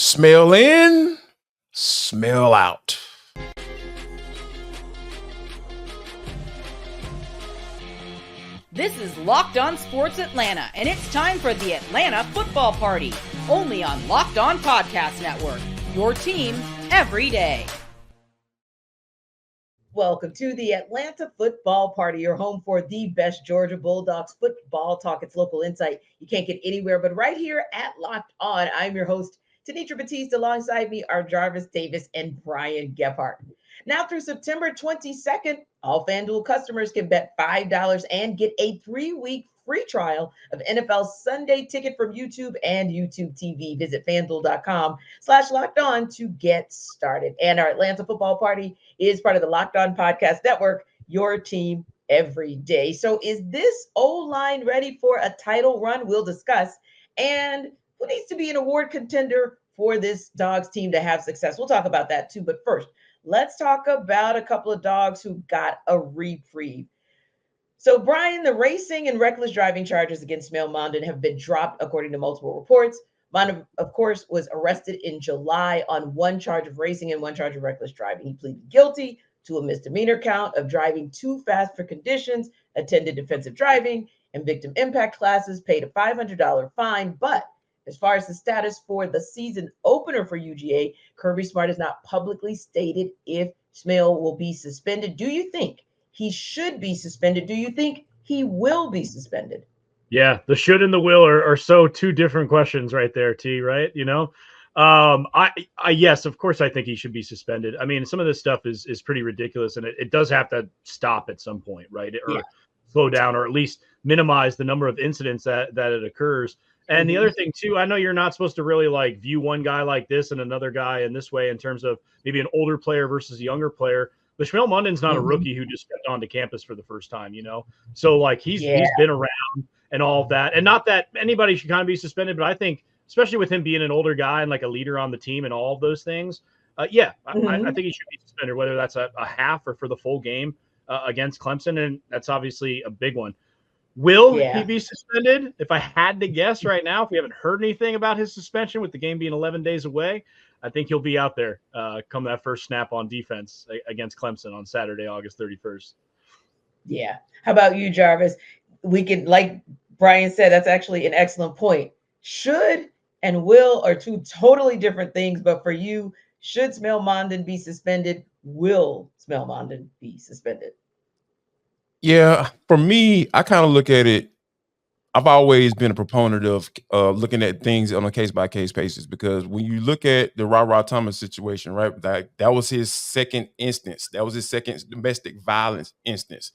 Smell in, smell out. This is Locked On Sports Atlanta, and it's time for the Atlanta Football Party, only on Locked On Podcast Network, your team every day. Welcome to the Atlanta Football Party, your home for the best Georgia Bulldogs football talk. It's local insight you can't get anywhere but right here at Locked On. I'm your host, Tanitra Batiste. Alongside me are Jarvis Davis and Brian Gebhardt. Now through September 22nd, all FanDuel customers can bet $5 and get a 3-week free trial of NFL Sunday Ticket from YouTube and YouTube TV. Visit FanDuel.com/locked on to get started. And our Atlanta Football Party is part of the Locked On Podcast Network, your team every day. So is this OLine ready for a title run? We'll discuss. And who needs to be an award contender for this Dogs team to have success? We'll talk about that too. But first, let's talk about a couple of dogs who got a reprieve. So, Brian, the racing and reckless driving charges against Smael Mondon have been dropped, according to multiple reports. Mondon, of course, was arrested in July on one charge of racing and one charge of reckless driving. He pleaded guilty to a misdemeanor count of driving too fast for conditions, attended defensive driving, and victim impact classes, paid a $500 fine. But as far as the status for the season opener for UGA, Kirby Smart has not publicly stated if Smael will be suspended. Do you think he should be suspended? Do you think he will be suspended? Yeah, the should and the will are so two different questions right there, T, right? You know, yes, of course, I think he should be suspended. I mean, some of this stuff is pretty ridiculous, and it does have to stop at some point, right? Or slow down, or at least minimize the number of incidents that it occurs. And the other thing, too, I know you're not supposed to really like view one guy like this and another guy in this way in terms of maybe an older player versus a younger player. But Smael Mondon's not a rookie who just stepped onto campus for the first time, you know? So, like, he's been around and all of that. And not that anybody should kind of be suspended, but I think, especially with him being an older guy and like a leader on the team and all of those things, I think he should be suspended, whether that's a half or for the full game against Clemson. And that's obviously a big one. Will he be suspended? If I had to guess right now, if we haven't heard anything about his suspension with the game being 11 days away, I think he'll be out there come that first snap on defense against Clemson on Saturday, August 31st. Yeah. How about you, Jarvis? We can, like Brian said, that's actually an excellent point. Should and will are two totally different things. But for you, should Smael Mondon be suspended? Will Smael Mondon be suspended? Yeah, for me, I kind of look at it. I've always been a proponent of looking at things on a case-by-case basis, because when you look at the Ra Thomas situation, right, that was his second instance. That was his second domestic violence instance.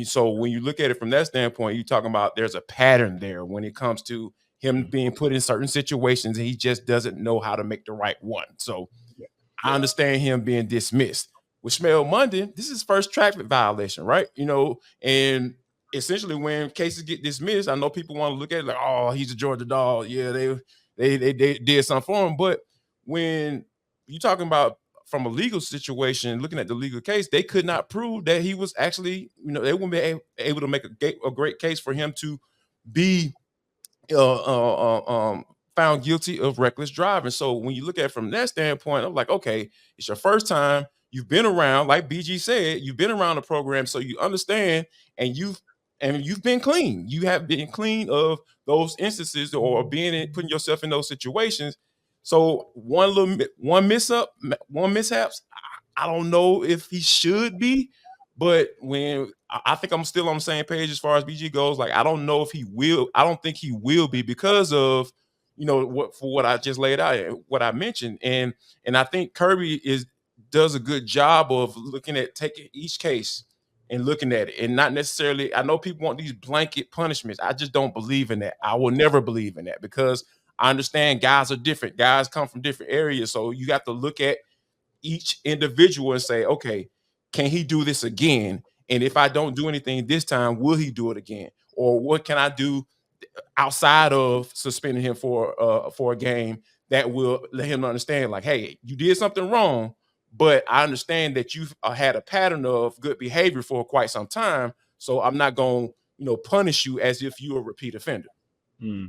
So when you look at it from that standpoint, you're talking about there's a pattern there when it comes to him being put in certain situations, and he just doesn't know how to make the right one. So I understand him being dismissed. With Smael Mondon, this is his first traffic violation, right? You know, and essentially when cases get dismissed, I know people want to look at it like, oh, he's a Georgia dog. Yeah, they did something for him. But when you're talking about from a legal situation, looking at the legal case, they could not prove that he was actually, you know, they wouldn't be able to make a great case for him to be found guilty of reckless driving. So when you look at it from that standpoint, I'm like, okay, it's your first time. You've been around, like BG said, you've been around the program, so you understand, and you've been clean. You have been clean of those instances or putting yourself in those situations. So one mishaps, I don't know if he should be, but I think I'm still on the same page as far as BG goes. Like, I don't know if he will. I don't think he will be because of, you know, what I just laid out, what I mentioned, and I think Kirby does a good job of looking at taking each case and looking at it, and not necessarily, I know people want these blanket punishments. I just don't believe in that. I will never believe in that, because I understand guys are different. Guys come from different areas. So you got to look at each individual and say, okay, can he do this again? And if I don't do anything this time, will he do it again? Or what can I do outside of suspending him for a game that will let him understand, like, hey, you did something wrong, but I understand that you've had a pattern of good behavior for quite some time, so I'm not going to, punish you as if you're a repeat offender.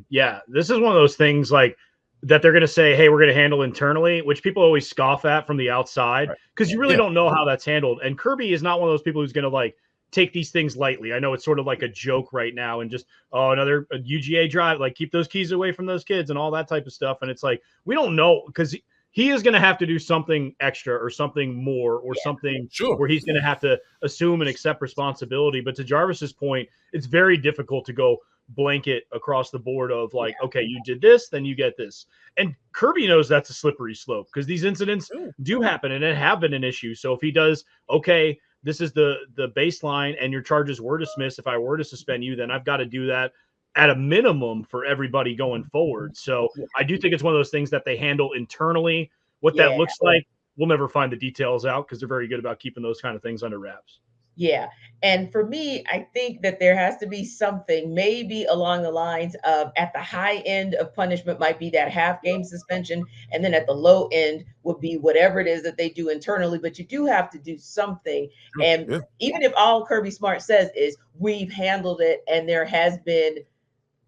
Yeah, this is one of those things, like, that they're going to say, hey, we're going to handle internally, which people always scoff at from the outside because you really don't know how that's handled. And Kirby is not one of those people who's going to like take these things lightly. I know it's sort of like a joke right now and just, another UGA drive, like keep those keys away from those kids and all that type of stuff. And it's like, we don't know because he is going to have to do something extra or something more or something where he's going to have to assume and accept responsibility. But to Jarvis's point, it's very difficult to go blanket across the board of like, okay, you did this, then you get this. And Kirby knows that's a slippery slope because these incidents do happen and it have been an issue. So if he does, okay, this is the baseline and your charges were dismissed. If I were to suspend you, then I've got to do that at a minimum for everybody going forward. So I do think it's one of those things that they handle internally. What that looks like, we'll never find the details out because they're very good about keeping those kind of things under wraps. Yeah. And for me, I think that there has to be something maybe along the lines of at the high end of punishment might be that half game suspension. And then at the low end would be whatever it is that they do internally. But you do have to do something. And even if all Kirby Smart says is we've handled it and there has been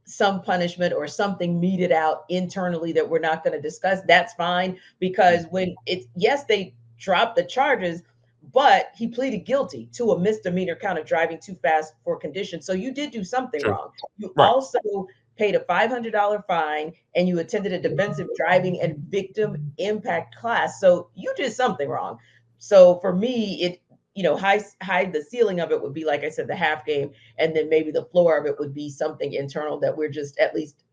some punishment or something meted out internally that we're not going to discuss, that's fine. Because when it's, they dropped the charges, but he pleaded guilty to a misdemeanor count of driving too fast for condition. So you did do something wrong. You also paid a $500 fine and you attended a defensive driving and victim impact class. So you did something wrong. So for me, it, high the ceiling of it would be, like I said, the half game. And then maybe the floor of it would be something internal that we're just at least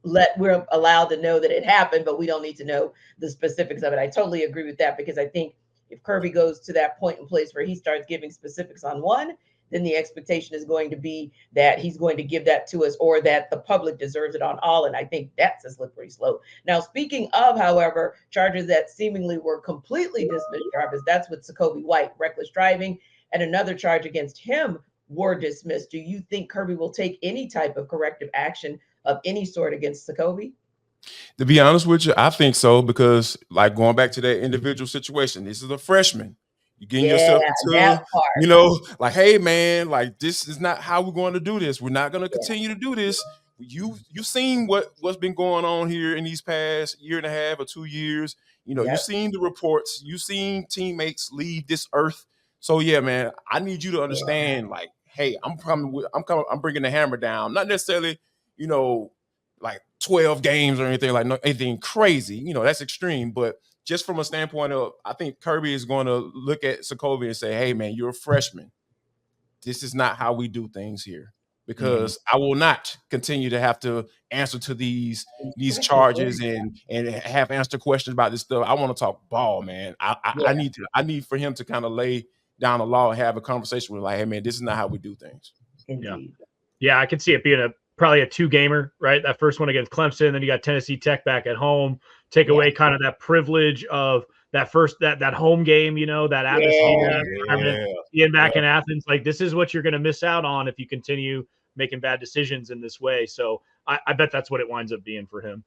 we're allowed to know that it happened, but we don't need to know the specifics of it. I totally agree with that because I think if Kirby goes to that point in place where he starts giving specifics on one, then the expectation is going to be that he's going to give that to us or that the public deserves it on all. And I think that's a slippery slope. Now, speaking of, however, charges that seemingly were completely dismissed, Jarvis, that's with Sacovie White, reckless driving, and another charge against him were dismissed. Do you think Kirby will take any type of corrective action of any sort against Sacovie? To be honest with you, I think so because, like, going back to that individual situation, this is a freshman. You're getting yourself into, like, hey, man, like, this is not how we're going to do this. We're not going to continue to do this. You've seen what's been going on here in these past year and a half or 2 years. You've seen the reports. You've seen teammates leave this earth. So, yeah, man, I need you to understand, like, hey, I'm bringing the hammer down. Not necessarily, like 12 games or anything anything crazy, that's extreme. But just from a standpoint of, I think Kirby is going to look at Sacovie and say, hey, man, you're a freshman. This is not how we do things here because I will not continue to have to answer to these charges and have answer questions about this stuff. I want to talk ball, man. I need for him to kind of lay down the law and have a conversation with, like, hey, man, this is not how we do things. Yeah, I can see it being probably a 2-gamer, right? That first one against Clemson, then you got Tennessee Tech back at home. Take away kind of that privilege of that first that home game, that atmosphere, being back in Athens. Like, this is what you're going to miss out on if you continue making bad decisions in this way. So I bet that's what it winds up being for him.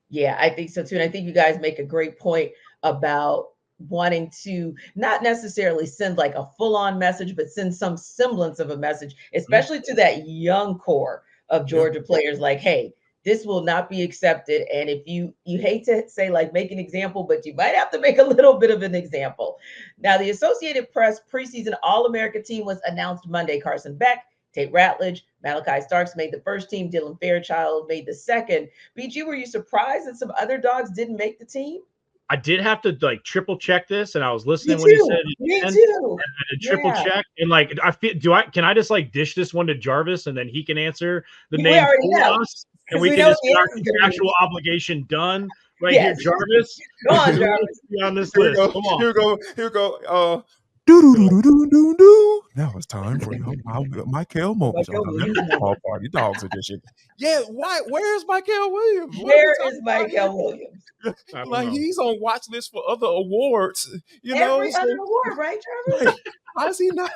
Yeah, I think so too. And I think you guys make a great point about wanting to not necessarily send like a full-on message, but send some semblance of a message, especially to that young core of Georgia players, like, hey, this will not be accepted. And if you hate to say, like, make an example, but you might have to make a little bit of an example. Now, the Associated Press preseason All-America team was announced Monday. Carson Beck, Tate Ratledge, Malachi Starks made the first team. Dylan Fairchild made the second. BG, were you surprised that some other dogs didn't make the team? I did have to like triple check this, and I was listening when he said it. Me too. And triple check, and like can I just like dish this one to Jarvis, and then he can answer the name for us, and we can just get our contractual obligation done here, Jarvis. Go on, Jarvis. On this list. Come on. Here we go. Now it's time for Michael Moses Football Party Dogs Edition. Yeah, why? Where's Michael Williams? Where is Michael Williams? Like, he's on watch list for other awards. Every other award, right, Jarvis? Like, how is he not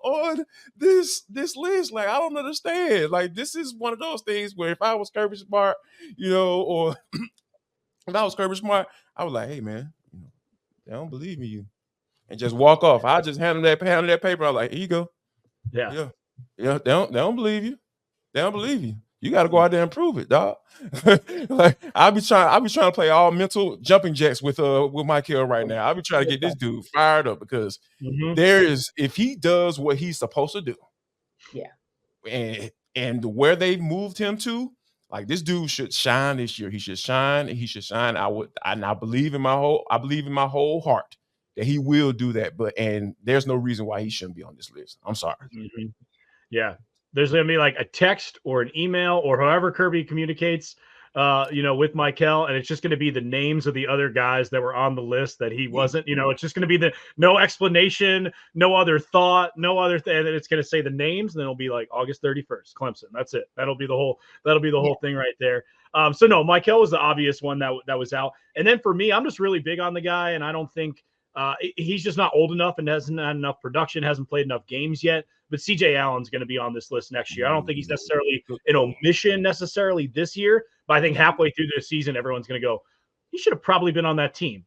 on this list? Like, I don't understand. Like, this is one of those things where if I was Kirby Smart, or if I was Kirby Smart, I was like, hey, man, they don't believe me, and just walk off. I just hand him that paper. I was like, here you go. Yeah. They don't believe you. They don't believe you. You got to go out there and prove it, dog. Like I'll be trying to play all mental jumping jacks with Michael right now. I'll be trying to get this dude fired up because if he does what he's supposed to do, and where they moved him to, like this dude should shine this year. He should shine. He should shine. I believe in my whole heart that he will do that. And there's no reason why he shouldn't be on this list. I'm sorry. Yeah. There's going to be like a text or an email or however Kirby communicates, with Michael, and it's just going to be the names of the other guys that were on the list that he wasn't. It's just going to be no explanation, no other thought, no other thing. And it's going to say the names, and then it'll be like August 31st, Clemson. That's it. That'll be the whole thing right there. So no, Michael was the obvious one that was out. And then for me, I'm just really big on the guy, and I don't think he's just not old enough and hasn't had enough production, hasn't played enough games yet. But CJ Allen's going to be on this list next year. I don't think he's necessarily an omission necessarily this year, but I think halfway through the season, everyone's going to go, he should have probably been on that team,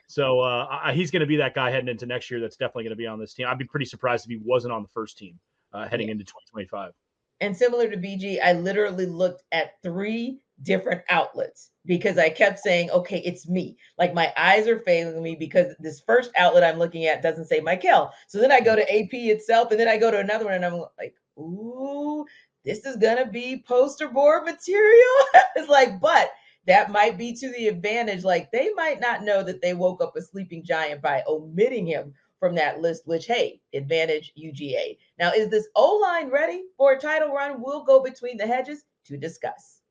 So he's going to be that guy heading into next year. That's definitely going to be on this team. I'd be pretty surprised if he wasn't on the first team heading into 2025. And similar to BG, I literally looked at 3 different outlets because I kept saying, okay, it's me. Like my eyes are failing me because this first outlet I'm looking at doesn't say Michael. So then I go to AP itself, and then I go to another one, and I'm like, ooh, this is going to be poster board material. It's like, but that might be to the advantage. Like they might not know that they woke up a sleeping giant by omitting him from that list, which, hey, advantage UGA. Now, is this O-line ready for a title run? We'll go between the hedges to discuss.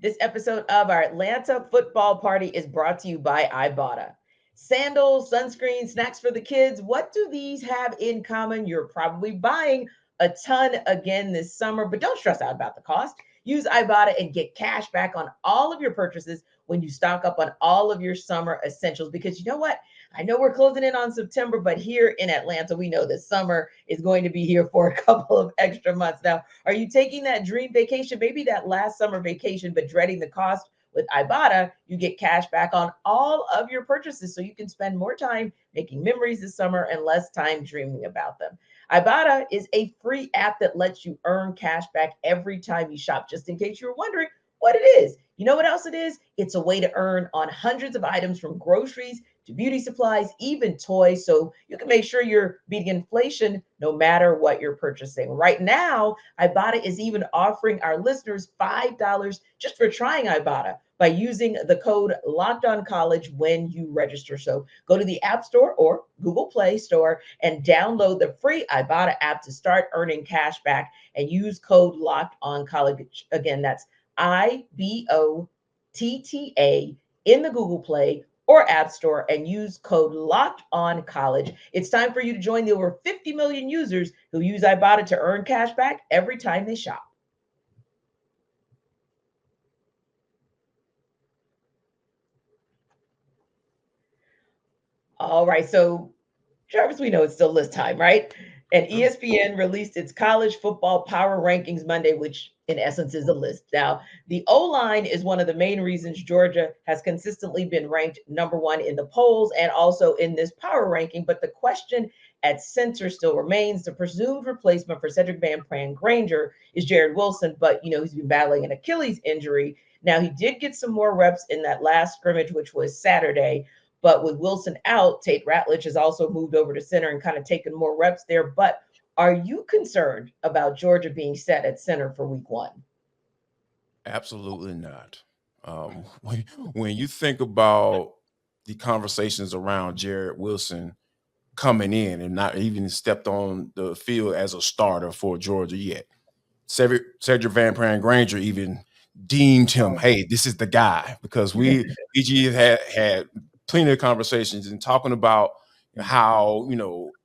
This episode of our Atlanta Football Party is brought to you by Ibata. Sandals, sunscreen, snacks for the kids. What do these have in common? You're probably buying a ton again this summer, but don't stress out about the cost. Use Ibata and get cash back on all of your purchases when you stock up on all of your summer essentials, because you know what? I know we're closing in on September, but here in Atlanta, we know that summer is going to be here for a couple of extra months. Now, are you taking that dream vacation, maybe that last summer vacation, but dreading the cost? With Ibata, you get cash back on all of your purchases, so you can spend more time making memories this summer and less time dreaming about them. Ibata is a free app that lets you earn cash back every time you shop, just in case you were wondering what it is. You know what else it is? It's a way to earn on hundreds of items from groceries to beauty supplies, even toys, so you can make sure you're beating inflation no matter what you're purchasing. Right now, Ibata is even offering our listeners $5 just for trying Ibata by using the code LOCKEDONCollege when you register. So go to the App Store or Google Play Store and download the free Ibata app to start earning cash back and use code LOCKEDONCollege. Again, that's IBOTTA in the Google Play or App Store and use code LOCKEDONCollege. It's time for you to join the over 50 million users who use Ibata to earn cash back every time they shop. All right, so Jarvis, we know it's still list time, right? And ESPN released its college football power rankings Monday, which in essence is a list. Now, the O-line is one of the main reasons Georgia has consistently been ranked number 1 in the polls and also in this power ranking. But the question at center still remains. The presumed replacement for Cedric Van Pran Granger is Jared Wilson, but he's been battling an Achilles injury. Now, he did get some more reps in that last scrimmage, which was Saturday. But with Wilson out, Tate Ratledge has also moved over to center and kind of taken more reps there. But are you concerned about Georgia being set at center for week 1? Absolutely not. When you think about the conversations around Jared Wilson coming in and not even stepped on the field as a starter for Georgia yet, Cedric Van Pran Granger even deemed him, hey, this is the guy, because BG had plenty of conversations and talking about how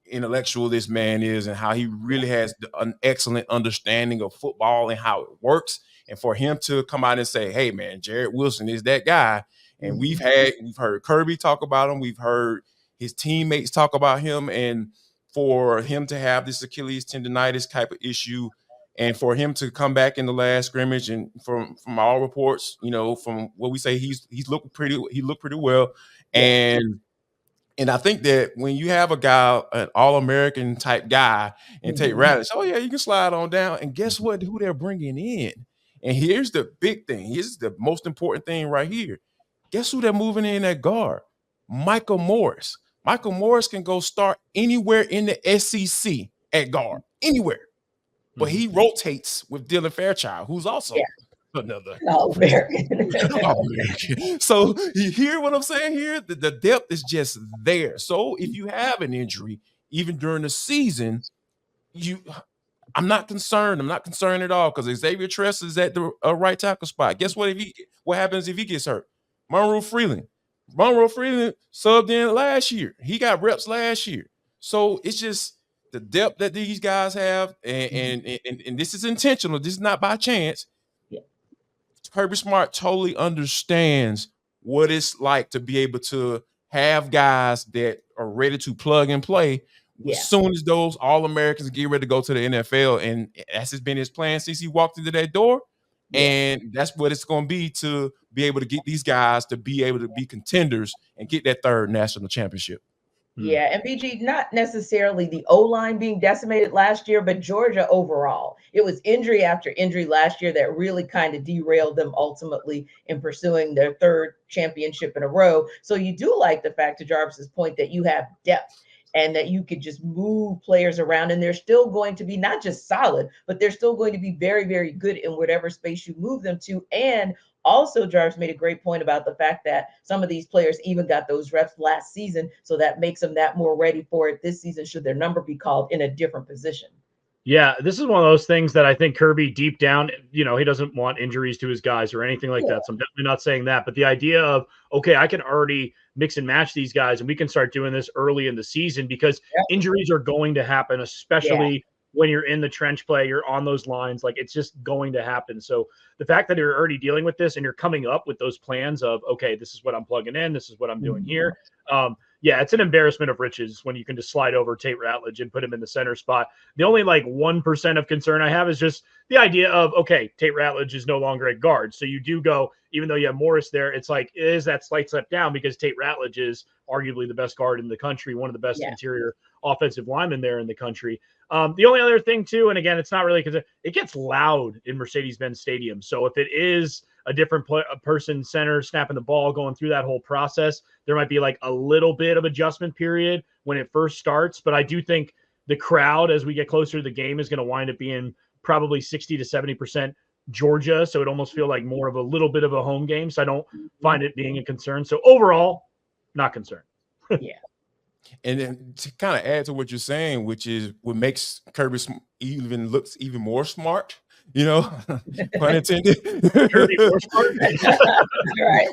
intellectual this man is and how he really has an excellent understanding of football and how it works. And for him to come out and say, hey man, Jared Wilson is that guy. And we've heard Kirby talk about him, we've heard his teammates talk about him, and for him to have this Achilles tendonitis type of issue, and for him to come back in the last scrimmage, and from all reports, from what we say, he looked pretty well. And And I think that when you have a guy, an All-American type guy, and Tate Ratledge, oh yeah, you can slide on down. And guess what? Who they're bringing in? And here's the big thing. Here's the most important thing right here. Guess who they're moving in at guard? Michael Morris. Michael Morris can go start anywhere in the SEC at guard, anywhere. But he rotates with Dylan Fairchild, who's also another All-American. All-American. So you hear what I'm saying here? The depth is just there. So if you have an injury, even during the season, I'm not concerned. I'm not concerned at all because Xavier Tress is at the right tackle spot. Guess what? What happens if he gets hurt? Monroe Freeland subbed in last year. He got reps last year. So it's just the depth that these guys have, and this is intentional. This is not by chance. Yeah. Kirby Smart totally understands what it's like to be able to have guys that are ready to plug and play as soon as those All-Americans get ready to go to the NFL. And that's just been his plan since he walked into that door. And that's what it's going to be able to get these guys to be able to be contenders and get that third national championship. Yeah, and BG, not necessarily the O-line being decimated last year, but Georgia overall. It was injury after injury last year that really kind of derailed them ultimately in pursuing their third championship in a row. So you do like the fact, to Jarvis's point, that you have depth and that you could just move players around, and they're still going to be not just solid, but they're still going to be very, very good in whatever space you move them to. And also, Jarvis made a great point about the fact that some of these players even got those reps last season, so that makes them that more ready for it this season should their number be called in a different position. Yeah, this is one of those things that I think Kirby deep down, he doesn't want injuries to his guys or anything like that. So I'm definitely not saying that. But the idea of, okay, I can already mix and match these guys and we can start doing this early in the season because injuries are going to happen, especially when you're in the trench play, you're on those lines, like it's just going to happen. So the fact that you're already dealing with this and you're coming up with those plans of, okay, this is what I'm plugging in, this is what I'm doing here. It's an embarrassment of riches when you can just slide over Tate Ratledge and put him in the center spot. The only 1% of concern I have is just the idea of, okay, Tate Ratledge is no longer at guard. So you do go, even though you have Morris there, it's like, is that slight step down because Tate Ratledge is arguably the best guard in the country, one of the best interior offensive linemen there in the country. The only other thing too, and again, it's not really because it gets loud in Mercedes-Benz Stadium. So if it is a different person center snapping the ball, going through that whole process, there might be a little bit of adjustment period when it first starts. But I do think the crowd, as we get closer to the game, is going to wind up being probably 60 to 70% Georgia. So it almost feel like more of a little bit of a home game. So I don't find it being a concern. So overall, not concerned. And then to kind of add to what you're saying, which is what makes Kirby looks even more smart, pun intended. Right.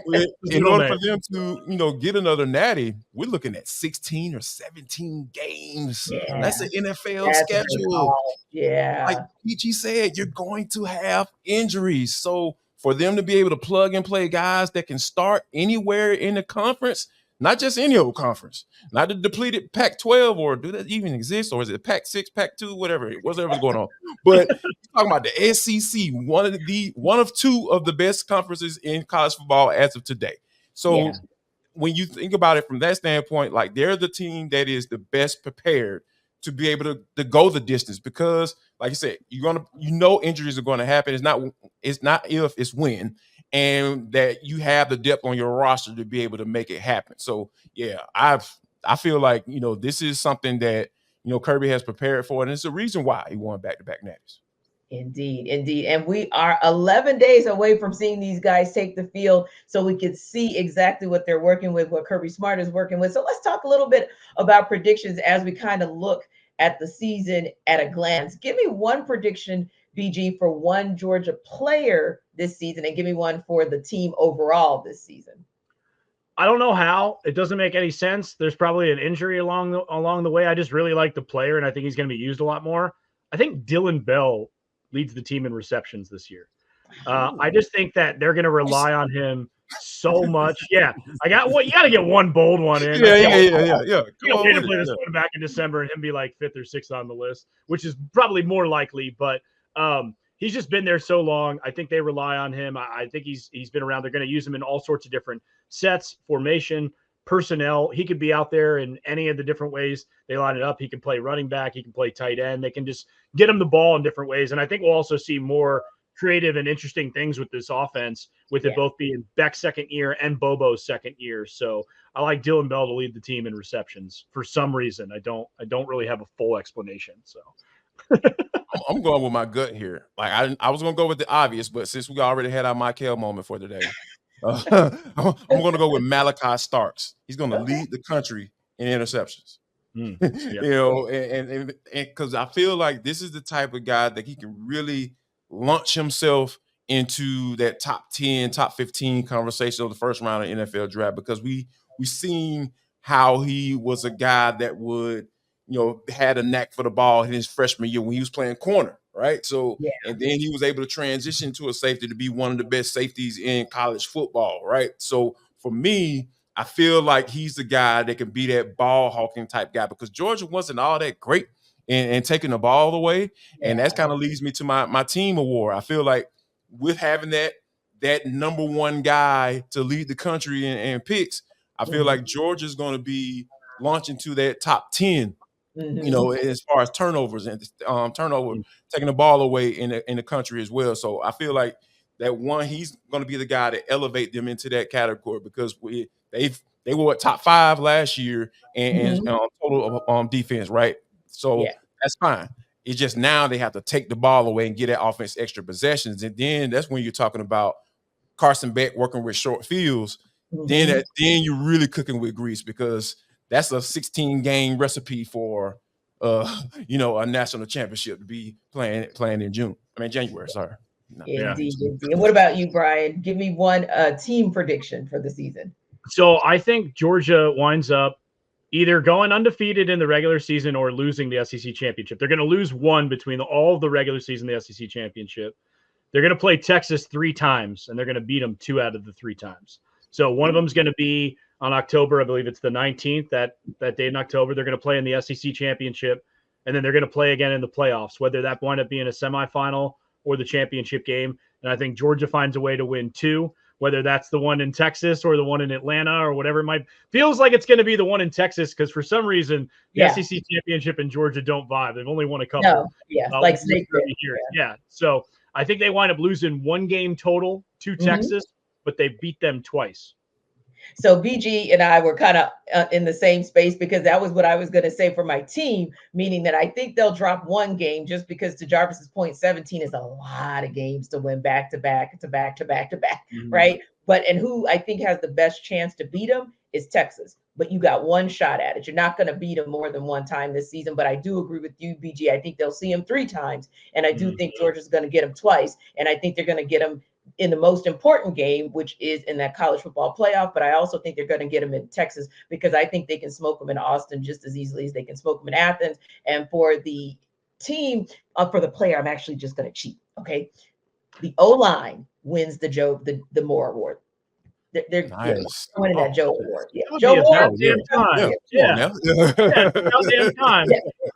In order for them to, get another natty, we're looking at 16 or 17 games. That's an NFL schedule. Like PG said, you're going to have injuries. So for them to be able to plug and play guys that can start anywhere in the conference, not just any old conference, not the depleted Pac-12, or do that even exist, or is it Pac-6, Pac-2, whatever's going on. But talking about the SEC, one of two of the best conferences in college football as of today. So when you think about it from that standpoint, they're the team that is the best prepared to be able to go the distance, because, like I said, injuries are going to happen. It's not if, it's when. And that you have the depth on your roster to be able to make it happen. So, I feel like, this is something that, Kirby has prepared for, and it's the reason why he won back-to-back natties. Indeed. And we are 11 days away from seeing these guys take the field so we can see exactly what they're working with, what Kirby Smart is working with. So let's talk a little bit about predictions as we kind of look at the season at a glance. Give me one prediction, BG, for one Georgia player this season, and give me one for the team overall this season. I don't know how. It doesn't make any sense. There's probably an injury along the way. I just really like the player, and I think he's going to be used a lot more. I think Dylan Bell leads the team in receptions this year. I just think that they're going to rely on him so much. You got to get one bold one in. Yeah. You don't need to play this one back in December and him be 5th or 6th on the list, which is probably more likely. But he's just been there so long. I think they rely on him. I think he's been around. They're going to use him in all sorts of different sets, formation, personnel. He could be out there in any of the different ways they line it up. He can play running back. He can play tight end. They can just get him the ball in different ways. And I think we'll also see more creative and interesting things with this offense, with it both being Beck's second year and Bobo's second year. So I like Dylan Bell to lead the team in receptions for some reason. I don't really have a full explanation. So I'm going with my gut here. Like I was going to go with the obvious, but since we already had our Michael moment for today, I'm going to go with Malachi Starks. He's going to lead the country in interceptions. You know, and because I feel like this is the type of guy that he can really launch himself into that top 10, top 15 conversation of the first round of NFL draft, because we seen how he was a guy that would, you know, had a knack for the ball in his freshman year when he was playing corner, right? So, and then he was able to transition to a safety to be one of the best safeties in college football, right? So for me, I feel like he's the guy that can be that ball hawking type guy, because Georgia wasn't all that great in taking the ball away. And that kind of leads me to my team award. I feel like with having that number one guy to lead the country in picks, I feel like Georgia's going to be launching to that top 10, you know, as far as turnovers and taking the ball away in the country as well. So I feel like that one, he's going to be the guy to elevate them into that category, because they were at top 5 last year and total defense, right? So that's fine. It's just now they have to take the ball away and get that offense extra possessions, and then that's when you're talking about Carson Beck working with short fields. Then you're really cooking with grease, because that's a 16-game recipe for you know, a national championship to be playing in January. Sorry. No. Indeed. And what about you, Brian? Give me one team prediction for the season. So I think Georgia winds up either going undefeated in the regular season or losing the SEC championship. They're going to lose one between all of the regular season and the SEC championship. They're going to play Texas 3 times, and they're going to beat them 2 out of the 3 times. So one of them is going to be on October, I believe it's the 19th, that day in October. They're going to play in the SEC championship, and then they're going to play again in the playoffs, whether that wind up being a semifinal or the championship game. And I think Georgia finds a way to win 2, whether that's the one in Texas or the one in Atlanta or whatever it might. Feels like it's going to be the one in Texas, because for some reason the SEC championship and Georgia don't vibe. They've only won a couple. Like Snake here. So I think they wind up losing 1 game total to Texas, but they beat them twice. So BG and I were kind of in the same space, because that was what I was going to say for my team, meaning that I think they'll drop 1 game, just because, to Jarvis's point, 17 is a lot of games to win back to back, right? And who I think has the best chance to beat them is Texas. But you got 1 shot at it. You're not going to beat them more than 1 time this season. But I do agree with you, BG. I think they'll see them 3 times. And I do think Georgia's going to get them twice. And I think they're going to get them in the most important game, which is in that college football playoff. But I also think they're going to get them in Texas, because I think they can smoke them in Austin just as easily as they can smoke them in Athens. And for the team, for the player, I'm actually just going to cheat. Okay. The OLine wins the Moore Award. They're winning that Joe Award. Joe Award. Goddamn time.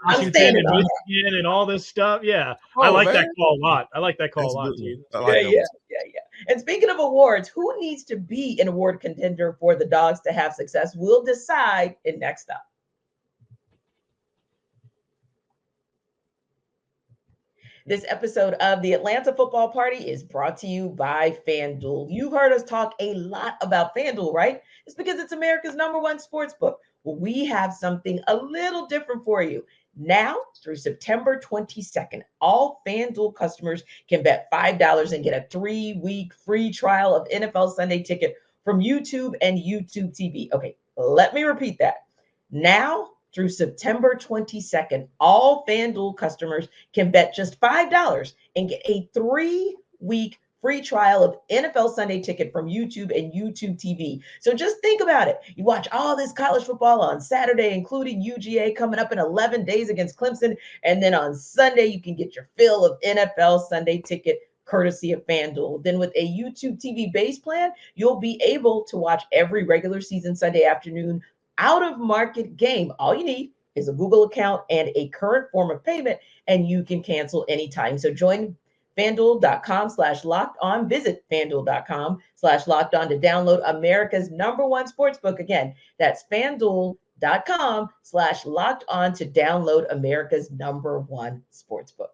I'm standing on that. And all this stuff. I like that call a lot. I like that call a lot, too. And speaking of awards, who needs to be an award contender for the Dogs to have success? We'll decide in Next Up. This episode of the Atlanta Football Party is brought to you by FanDuel. You've heard us talk a lot about FanDuel, right? It's because it's America's #1 sports book. Well, we have something a little different for you. Now, through September 22nd, all FanDuel customers can bet $5 and get a 3-week free trial of NFL Sunday Ticket from YouTube and YouTube TV. Okay, let me repeat that. Now, through September 22nd, all FanDuel customers can bet just $5 and get a 3-week free trial of NFL Sunday Ticket from YouTube and YouTube TV. So just think about it. You watch all this college football on Saturday, including UGA coming up in 11 days against Clemson. And then on Sunday, you can get your fill of NFL Sunday Ticket courtesy of FanDuel. Then with a YouTube TV base plan, you'll be able to watch every regular season Sunday afternoon out-of-market game. All you need is a Google account and a current form of payment, and you can cancel anytime. So join FanDuel.com/locked-on. Visit FanDuel.com/locked-on to download America's #1 sportsbook. Again, that's FanDuel.com/locked-on to download America's #1 sportsbook.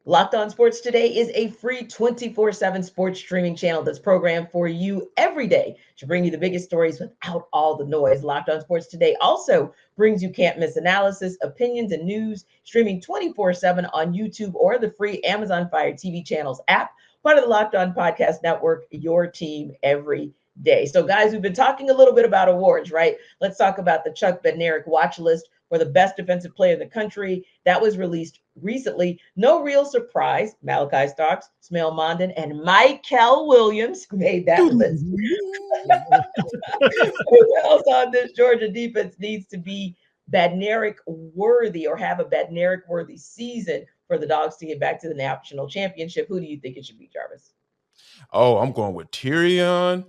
Locked On Sports Today is a free 24/7 sports streaming channel that's programmed for you every day to bring you the biggest stories without all the noise. Locked On Sports Today also brings you can't miss analysis, opinions, and news, streaming 24/7 on YouTube or the free Amazon Fire TV channels app, part of the Locked On Podcast Network, your team every day. So, guys, we've been talking a little bit about awards, right? Let's talk about the Chuck Bednarik watch list for the best defensive player in the country. That was released recently. No real surprise. Malachi Starks, Smael Mondon, and Michael Williams made that list. Who else on this Georgia defense needs to be Bednarik worthy or have a Bednarik worthy season for the Dogs to get back to the national championship? Who do you think it should be, Jarvis? Oh, I'm going with Tyrion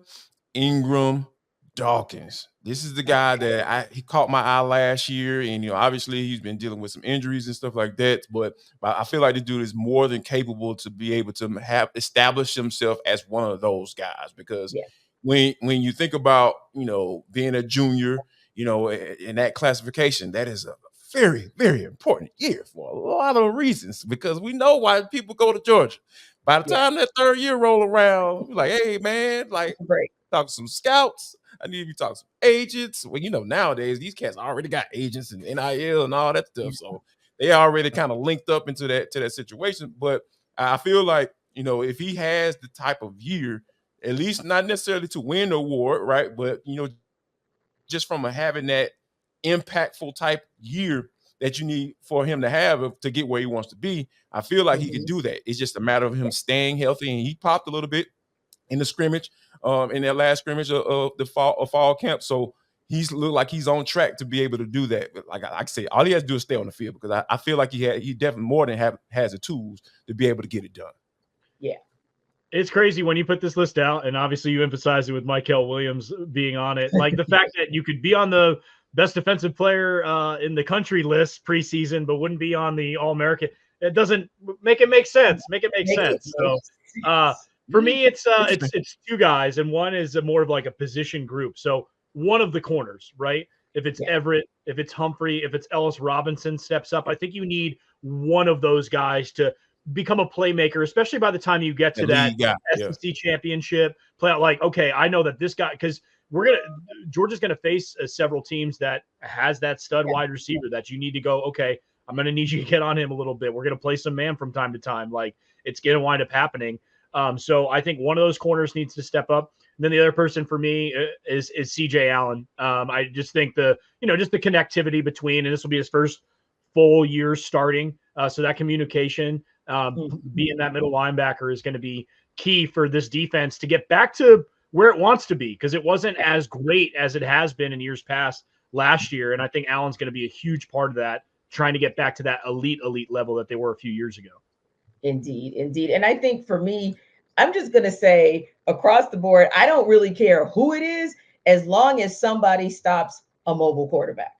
Ingram Dawkins. This is the guy that he caught my eye last year, and obviously he's been dealing with some injuries and stuff like that. But I feel like this dude is more than capable to be able to have established himself as one of those guys. Because when you think about being a junior, in that classification, that is a very, very important year for a lot of reasons. Because we know why people go to Georgia. By the time that third year roll around, we're like, hey man, talk to some scouts. I need to be talking to some agents. Well, nowadays these cats already got agents and NIL and all that stuff. So they already kind of linked up into that situation. But I feel like, if he has the type of year, at least not necessarily to win the award, right? But, just from having that impactful type year that you need for him to have to get where he wants to be, I feel like he can do that. It's just a matter of him staying healthy, and he popped a little bit in the scrimmage, in that last scrimmage of the fall camp. So he's looked like he's on track to be able to do that. But like I say, all he has to do is stay on the field, because I feel like he definitely more than has the tools to be able to get it done. Yeah. It's crazy when you put this list out, and obviously you emphasize it with Michael Williams being on it. Like the fact that you could be on the best defensive player in the country list preseason, but wouldn't be on the All-American. It doesn't make it make sense. Make it make sense. So for me, it's two guys, and one is more of like a position group. So one of the corners, right? If it's Everett, if it's Humphrey, if it's Ellis Robinson steps up, I think you need one of those guys to become a playmaker, especially by the time you get to that SEC championship play out. Like, okay, I know that this guy, because Georgia's gonna face several teams that has that stud wide receiver that you need to go, okay, I'm gonna need you to get on him a little bit. We're gonna play some man from time to time. Like, it's gonna wind up happening. So I think one of those corners needs to step up. And then the other person for me is CJ Allen. I just think just the connectivity between, and this will be his first full year starting. So that communication, being that middle linebacker, is going to be key for this defense to get back to where it wants to be, because it wasn't as great as it has been in years past last year. And I think Allen's going to be a huge part of that, trying to get back to that elite level that they were a few years ago. Indeed. And I think for me, I'm just going to say across the board, I don't really care who it is, as long as somebody stops a mobile quarterback.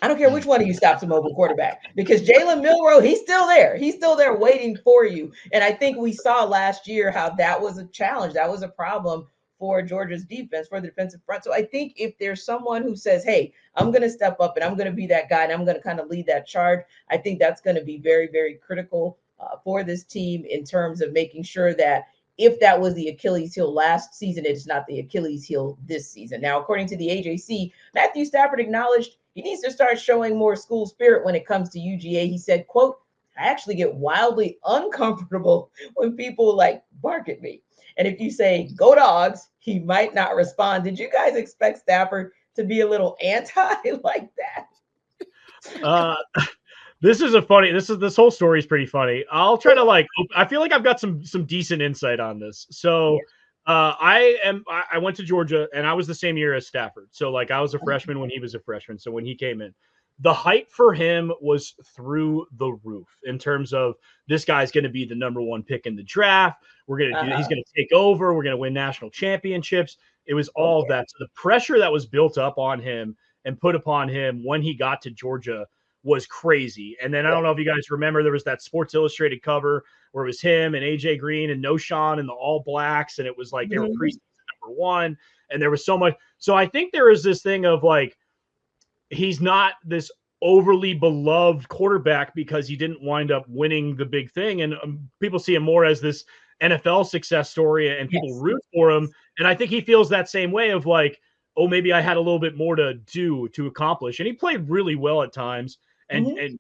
I don't care which one of you stops a mobile quarterback, because Jalen Milroe, he's still there. He's still there waiting for you. And I think we saw last year how that was a challenge. That was a problem for Georgia's defense, for the defensive front. So I think if there's someone who says, hey, I'm going to step up and I'm going to be that guy and I'm going to kind of lead that charge, I think that's going to be very, very critical for this team, in terms of making sure that if that was the Achilles heel last season, it's not the Achilles heel this season. Now, according to the AJC, Matthew Stafford acknowledged he needs to start showing more school spirit when it comes to UGA. He said, quote, I actually get wildly uncomfortable when people bark at me. And if you say, go Dogs, he might not respond. Did you guys expect Stafford to be a little anti like that? This whole story is pretty funny. I'll try to I feel like I've got some decent insight on this. So I went to Georgia, and I was the same year as Stafford. So I was a freshman when he was a freshman. So when he came in, the hype for him was through the roof in terms of, this guy's going to be the #1 pick in the draft. He's going to take over. We're going to win national championships. It was all of that. So the pressure that was built up on him, and put upon him when he got to Georgia was crazy. And then I don't know if you guys remember, there was that Sports Illustrated cover where it was him and AJ Green and Noshawn and the All Blacks, and it was like they were preseason #1, and there was so much. So I think there is this thing of like, he's not this overly beloved quarterback because he didn't wind up winning the big thing, and people see him more as this NFL success story, and people root for him. And I think he feels that same way of like, oh, maybe I had a little bit more to do to accomplish. And he played really well at times, and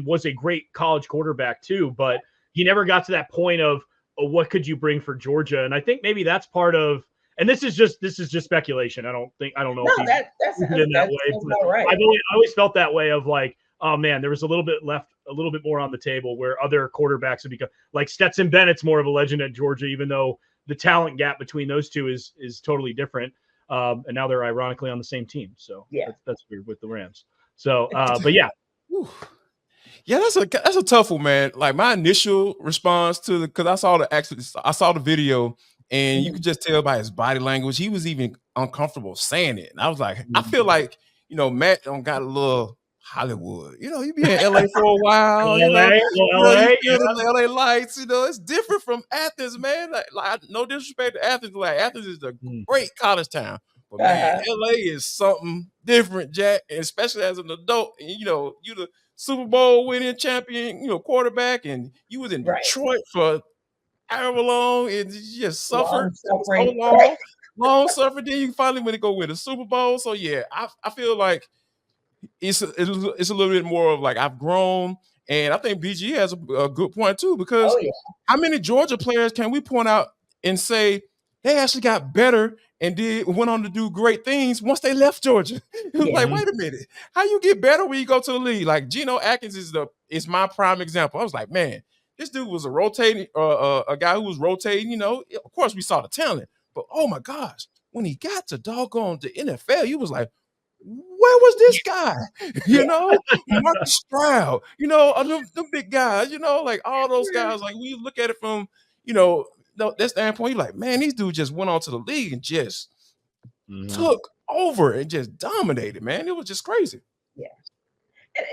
was a great college quarterback too, but he never got to that point of, oh, what could you bring for Georgia? And I think maybe that's part of, and this is just speculation. I don't know if that's in that way. Right. I always felt that way of like, oh man, there was a little bit more on the table where other quarterbacks have become, like Stetson Bennett's more of a legend at Georgia, even though the talent gap between those two is totally different. And now they're ironically on the same team. So that's weird with the Rams. So, but yeah. Yeah, that's a tough one, man. Like my initial response to because I saw the video, and you could just tell by his body language he was even uncomfortable saying it. And I was like, I feel like Matt got a little Hollywood. You be in LA for a while. LA, you feel the LA lights. It's different from Athens, man. Like no disrespect to Athens. Like Athens is a great college town, but man, LA is something different, Jack. And especially as an adult, and you the Super Bowl winning champion, quarterback, and you was in Detroit for however long, and you just suffered so long suffering. Then you finally went to go win a Super Bowl. So yeah, I feel like it's a little bit more of like I've grown, and I think BG has a good point too, because how many Georgia players can we point out and say they actually got better and went on to do great things once they left Georgia? It was like, wait a minute, how you get better when you go to the league? Like Geno Atkins is my prime example. I was like, man, this dude was a guy who was rotating. Of course we saw the talent, but oh my gosh, when he got to doggone the NFL, you was like, where was this guy? Marcus Stroud, the big guys, like all those guys. Like we look at it from, that standpoint, you're like, man, these dudes just went on to the league and just took over and just dominated, man. It was just crazy. Yeah.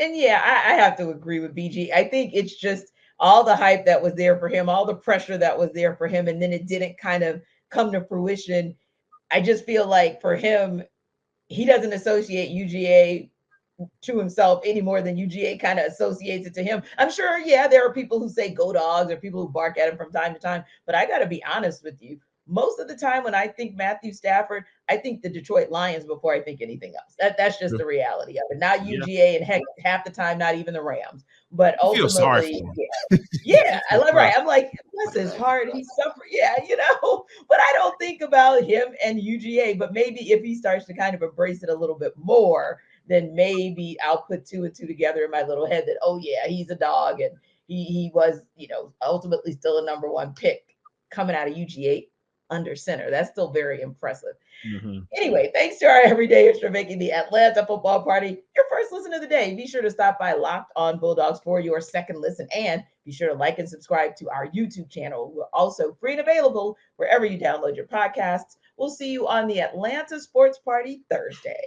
And I have to agree with BG. I think it's just all the hype that was there for him, all the pressure that was there for him, and then it didn't kind of come to fruition. I just feel like for him, he doesn't associate UGA to himself any more than UGA kind of associates it to him. I'm sure, there are people who say go Dogs or people who bark at him from time to time, but I got to be honest with you. Most of the time when I think Matthew Stafford, I think the Detroit Lions before I think anything else. That's just the reality of it. Not UGA, and heck, half the time, not even the Rams. But ultimately, I love I'm like, bless his heart, he suffered. But I don't think about him and UGA. But maybe if he starts to kind of embrace it a little bit more, then maybe I'll put 2 and 2 together in my little head that, he's a dog, and he was, ultimately still a number 1 pick coming out of UGA under center. That's still very impressive. Anyway, thanks to our everydayers for making the Atlanta football party your first listen of the day. Be sure to stop by Locked On Bulldogs for your second listen, and be sure to like and subscribe to our YouTube channel. We're also free and available wherever you download your podcasts. We'll see you on the Atlanta Sports Party Thursday.